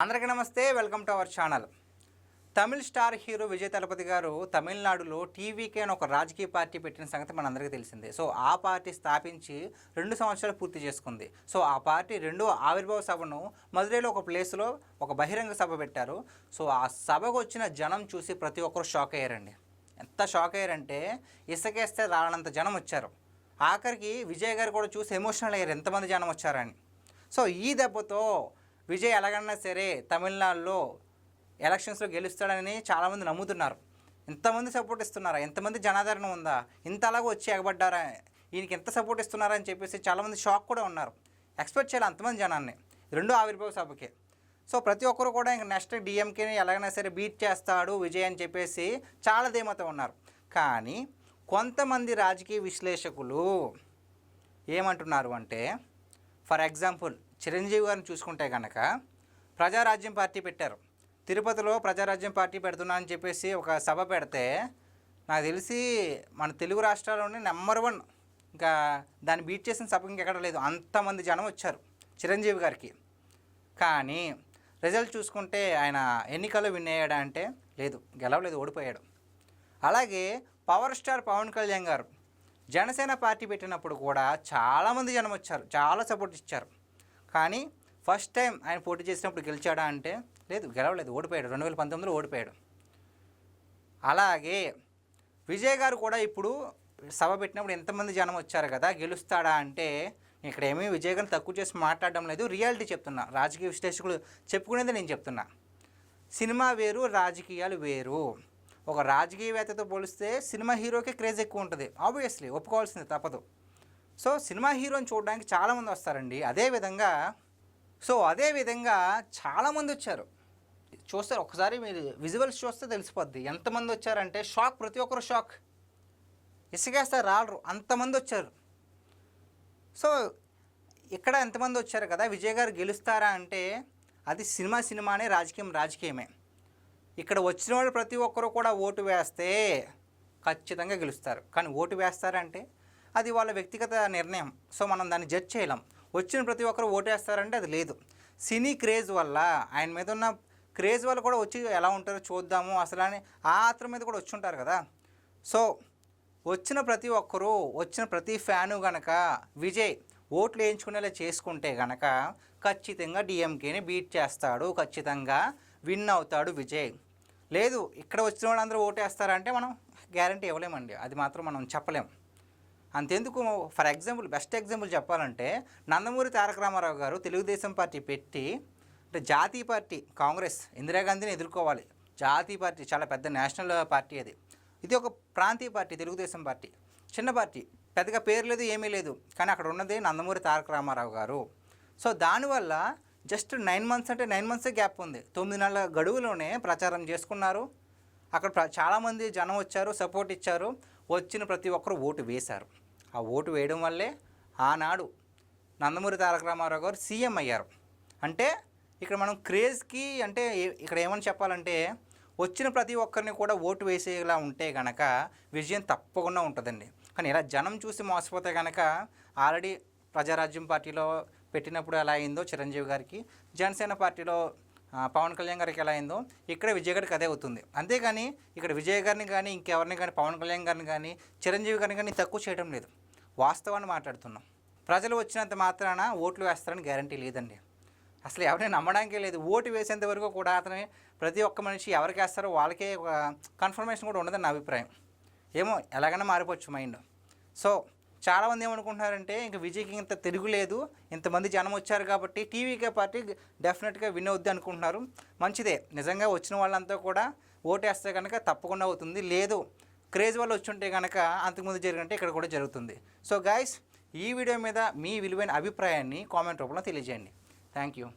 అందరికీ నమస్తే, welcome to our channel. Tamil star hero Vijay Thalapathy గారు తమిళనాడులో టీవీకే అని ఒక రాజకీయ పార్టీ పెట్టిన సంగతి మనందరికీ తెలిసిందే. సో ఆ పార్టీ స్థాపించి 2 సంవత్సరాలు పూర్తి చేసుకుంది. సో ఆ పార్టీ రెండో ఆవిర్భావ సభను మదురైలో ఒక ప్లేస్లో ఒక బహిరంగ సభ పెట్టారు. సో ఆ సభకు వచ్చిన జనం చూసి ప్రతి ఒక్కరు షాక్ అయ్యారండి. ఎంత షాక్ అయ్యారంటే ఇసుకేస్తే రానంత జనం వచ్చారు. ఆఖరికి విజయ్ గారు కూడా చూసి ఎమోషనల్ అయ్యారు, ఎంతమంది జనం వచ్చారని. సో ఈ దెబ్బతో విజయ్ ఎలాగన్నా సరే తమిళనాడులో ఎలక్షన్స్లో గెలుస్తాడని చాలామంది నమ్ముతున్నారు. ఎంతమంది సపోర్ట్ ఇస్తున్నారా, ఎంతమంది జనాదరణ ఉందా, ఇంత అలాగ వచ్చి ఎగబడ్డారా, ఈయనకి ఎంత సపోర్ట్ ఇస్తున్నారా అని చెప్పేసి చాలామంది షాక్ కూడా ఉన్నారు. ఎక్స్పెక్ట్ చేయాలి అంతమంది జనాన్ని రెండో ఆవిర్భావ సభకి. సో ప్రతి ఒక్కరు కూడా ఇంక నెక్స్ట్ డిఎంకేని ఎలాగైనా సరే బీట్ చేస్తాడు విజయ్ అని చెప్పేసి చాలా ధీమత ఉన్నారు. కానీ కొంతమంది రాజకీయ విశ్లేషకులు ఏమంటున్నారు అంటే, ఫర్ ఎగ్జాంపుల్ చిరంజీవి గారిని చూసుకుంటే కనుక ప్రజారాజ్యం పార్టీ పెట్టారు. తిరుపతిలో ప్రజారాజ్యం పార్టీ పెడుతున్నా అని చెప్పేసి ఒక సభ పెడితే నాకు తెలిసి మన తెలుగు రాష్ట్రాల్లోనే నెంబర్ 1 ఇంకా దాన్ని బీట్ చేసిన సభ ఇంకెక్కడ లేదు. అంతమంది జనం వచ్చారు చిరంజీవి గారికి. కానీ రిజల్ట్ చూసుకుంటే ఆయన ఎన్నికల్లో విన్ అయ్యాడా అంటే లేదు, గెలవలేదు, ఓడిపోయాడు. అలాగే పవర్ స్టార్ పవన్ కళ్యాణ్ గారు జనసేన పార్టీ పెట్టినప్పుడు కూడా చాలామంది జనం వచ్చారు, చాలా సపోర్ట్ ఇచ్చారు. కానీ ఫస్ట్ టైం ఆయన పోటీ చేసినప్పుడు గెలిచాడా అంటే లేదు, గెలవలేదు, ఓడిపోయాడు. 2019లో ఓడిపోయాడు. అలాగే విజయ్ గారు కూడా ఇప్పుడు సభ పెట్టినప్పుడు ఎంతమంది జనం వచ్చారు కదా, గెలుస్తాడా అంటే ఇక్కడ ఏమీ విజయ్ గారిని తక్కువ చేసి మాట్లాడడం లేదు, రియాలిటీ చెప్తున్నా. రాజకీయ విశ్లేషకులు చెప్పుకునేది నేను చెప్తున్నా. సినిమా వేరు, రాజకీయాలు వేరు. ఒక రాజకీయవేత్తతో పోలిస్తే సినిమా హీరోకి క్రేజ్ ఎక్కువ ఉంటుంది. ఆబ్వియస్లీ ఒప్పుకోవాల్సింది తప్పదు. సో సినిమా హీరోని చూడడానికి చాలామంది వస్తారండి. అదేవిధంగా చాలామంది వచ్చారు. చూస్తారు, ఒకసారి మీరు విజువల్స్ చూస్తే తెలిసిపోద్ది ఎంతమంది వచ్చారంటే షాక్, ప్రతి ఒక్కరు షాక్. ఇసుకేస్తారు రాలరు, అంతమంది వచ్చారు. సో ఇక్కడ ఎంతమంది వచ్చారు కదా, విజయ్ గారు గెలుస్తారా అంటే అది సినిమానే, రాజకీయమే. ఇక్కడ వచ్చిన వాళ్ళు ప్రతి ఒక్కరు కూడా ఓటు వేస్తే ఖచ్చితంగా గెలుస్తారు. కానీ ఓటు వేస్తారంటే అది వాళ్ళ వ్యక్తిగత నిర్ణయం. సో మనం దాన్ని జడ్జ్ చేయలేం. వచ్చిన ప్రతి ఒక్కరు ఓటు వేస్తారంటే అది లేదు. సినీ క్రేజ్ వల్ల, ఆయన మీద ఉన్న క్రేజ్ వల్ల కూడా వచ్చి ఎలా ఉంటారో చూద్దాము అసలు అని ఆ ఆత్రం మీద కూడా వచ్చి ఉంటారు కదా. సో వచ్చిన ప్రతి ఒక్కరూ, వచ్చిన ప్రతి ఫ్యాను గనక విజయ్ ఓట్లు వేయించుకునేలా చేసుకుంటే గనక ఖచ్చితంగా డిఎంకేని బీట్ చేస్తాడు, ఖచ్చితంగా విన్ అవుతాడు విజయ్. లేదు ఇక్కడ వచ్చిన వాళ్ళందరూ ఓటేస్తారంటే మనం గ్యారంటీ ఇవ్వలేమండి, అది మాత్రం మనం చెప్పలేం. అంతెందుకు, ఫర్ ఎగ్జాంపుల్ బెస్ట్ ఎగ్జాంపుల్ చెప్పాలంటే నందమూరి తారక రామారావు గారు తెలుగుదేశం పార్టీ పెట్టి, అంటే జాతీయ పార్టీ కాంగ్రెస్ ఇందిరాగాంధీని ఎదుర్కోవాలి. జాతీయ పార్టీ చాలా పెద్ద నేషనల్ పార్టీ అది. ఇది ఒక ప్రాంతీయ పార్టీ, తెలుగుదేశం పార్టీ చిన్న పార్టీ, పెద్దగా పేరు లేదు, ఏమీ లేదు. కానీ అక్కడ ఉన్నది నందమూరి తారక రామారావు గారు. సో దానివల్ల జస్ట్ 9 మంత్స్ అంటే 9 మంత్సే గ్యాప్ ఉంది. 9 నెలల గడువులోనే ప్రచారం చేసుకున్నారు. అక్కడ చాలామంది జనం వచ్చారు, సపోర్ట్ ఇచ్చారు. వచ్చిన ప్రతి ఒక్కరు ఓటు వేశారు. ఆ ఓటు వేయడం వల్లే ఆనాడు నందమూరి తారక రామారావు గారు సీఎం అయ్యారు. అంటే ఇక్కడ మనం క్రేజ్కి అంటే ఇక్కడ ఏమని చెప్పాలంటే వచ్చిన ప్రతి ఒక్కరిని కూడా ఓటు వేసేలా ఉంటే కనుక విజయం తప్పకుండా ఉంటుందండి. కానీ ఇలా జనం చూసి మోసపోతే కనుక ఆల్రెడీ ప్రజారాజ్యం పార్టీలో పెట్టినప్పుడు ఎలా అయిందో చిరంజీవి గారికి, జనసేన పార్టీలో పవన్ కళ్యాణ్ గారికి ఎలా అయిందో ఇక్కడ విజయ్ గారికి అదే అవుతుంది. అంతేగాని ఇక్కడ విజయ్ గారిని కానీ ఇంకెవరిని కానీ పవన్ కళ్యాణ్ గారిని కానీ చిరంజీవి గారిని కానీ తక్కువ చేయడం లేదు. వాస్తవాన్ని మాట్లాడుతున్నాం. ప్రజలు వచ్చినంత మాత్రాన ఓట్లు వేస్తారని గ్యారంటీ లేదండి. అసలు ఎవరిని నమ్మడానికే లేదు. ఓటు వేసేంత వరకు కూడా అతని ప్రతి ఒక్క మనిషి ఎవరికి వేస్తారో వాళ్ళకే ఒక కన్ఫర్మేషన్ కూడా ఉండదని నా అభిప్రాయం. ఏమో ఎలాగైనా మారిపోవచ్చు మైండ్. సో చాలామంది ఏమనుకుంటున్నారంటే ఇంక విజయ్కి ఇంత తిరుగులేదు, ఇంతమంది జనం వచ్చారు కాబట్టి టీవీకే పార్టీ డెఫినెట్గా విన్ అవుద్ది అనుకుంటున్నారు. మంచిదే, నిజంగా వచ్చిన వాళ్ళంతా కూడా ఓటేస్తే కనుక తప్పకుండా అవుతుంది. లేదు క్రేజ్ వల్ల వచ్చుంటే కనుక అంతకుముందు జరిగినట్టే ఇక్కడ కూడా జరుగుతుంది. సో గైస్, ఈ వీడియో మీద మీ విలువైన అభిప్రాయాన్ని కామెంట్ రూపంలో తెలియజేయండి. Thank you.